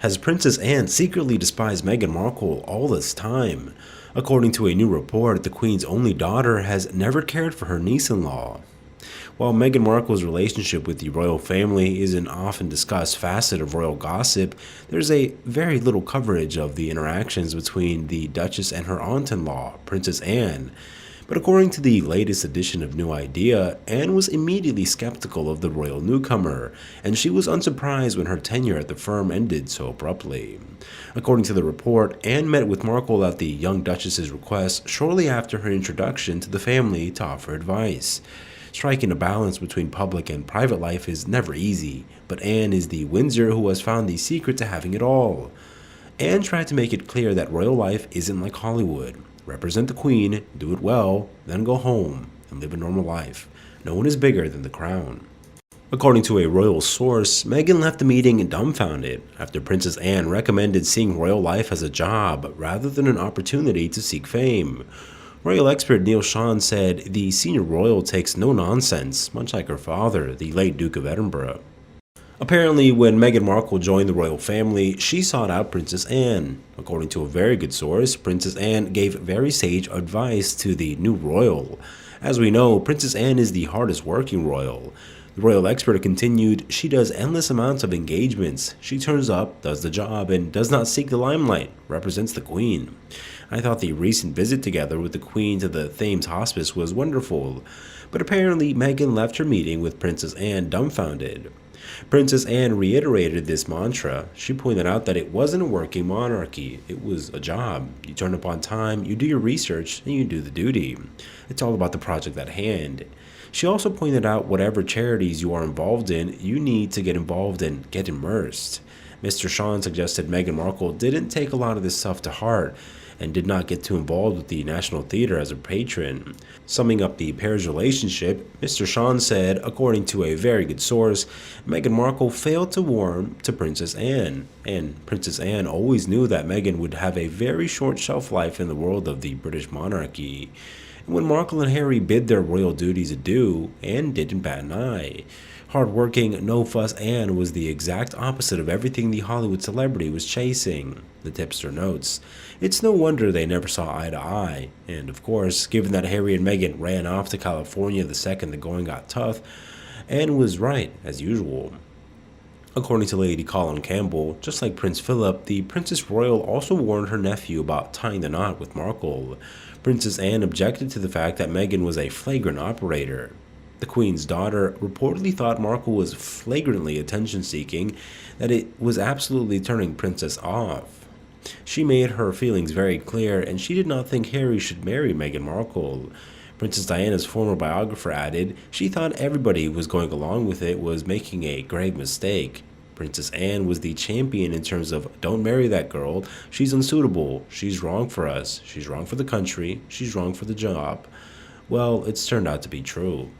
Has Princess Anne secretly despised Meghan Markle all this time? According to a new report, the Queen's only daughter has never cared for her niece-in-law. While Meghan Markle's relationship with the royal family is an often discussed facet of royal gossip, there's a very little coverage of the interactions between the Duchess and her aunt-in-law, Princess Anne. But according to the latest edition of New Idea, Anne was immediately skeptical of the royal newcomer, and she was unsurprised when her tenure at the firm ended so abruptly. According to the report, Anne met with Markle at the young Duchess's request shortly after her introduction to the family to offer advice. Striking a balance between public and private life is never easy, but Anne is the Windsor who has found the secret to having it all. Anne tried to make it clear that royal life isn't like Hollywood. Represent the Queen, do it well, then go home and live a normal life. No one is bigger than the crown. According to a royal source, Meghan left the meeting dumbfounded after Princess Anne recommended seeing royal life as a job rather than an opportunity to seek fame. Royal expert Neil Sean said the senior royal takes no nonsense, much like her father, the late Duke of Edinburgh. Apparently, when Meghan Markle joined the royal family, she sought out Princess Anne. According to a very good source, Princess Anne gave very sage advice to the new royal. As we know, Princess Anne is the hardest working royal. The royal expert continued, she does endless amounts of engagements. She turns up, does the job, and does not seek the limelight, represents the Queen. I thought the recent visit together with the Queen to the Thames Hospice was wonderful, but apparently Meghan left her meeting with Princess Anne dumbfounded. Princess Anne reiterated this mantra. She pointed out that it wasn't a working monarchy, it was a job. You turn up on time, you do your research, and you do the duty. It's all about the project at hand. She also pointed out whatever charities you are involved in, you need to get involved and get immersed. Mr. Sean suggested Meghan Markle didn't take a lot of this stuff to heart and did not get too involved with the National Theatre as a patron. Summing up the pair's relationship, Mr. Sean said, according to a very good source, Meghan Markle failed to warm to Princess Anne, and Princess Anne always knew that Meghan would have a very short shelf life in the world of the British monarchy. And when Markle and Harry bid their royal duties adieu, Anne didn't bat an eye. Hardworking, no-fuss Anne was the exact opposite of everything the Hollywood celebrity was chasing, the tipster notes. It's no wonder they never saw eye to eye, and of course, given that Harry and Meghan ran off to California the second the going got tough, Anne was right, as usual. According to Lady Colin Campbell, just like Prince Philip, the Princess Royal also warned her nephew about tying the knot with Markle. Princess Anne objected to the fact that Meghan was a flagrant operator. The Queen's daughter reportedly thought Markle was flagrantly attention-seeking, that it was absolutely turning Princess off. She made her feelings very clear, and she did not think Harry should marry Meghan Markle. Princess Diana's former biographer added, she thought everybody who was going along with it was making a grave mistake. Princess Anne was the champion in terms of, don't marry that girl, she's unsuitable, she's wrong for us, she's wrong for the country, she's wrong for the job. Well, it's turned out to be true.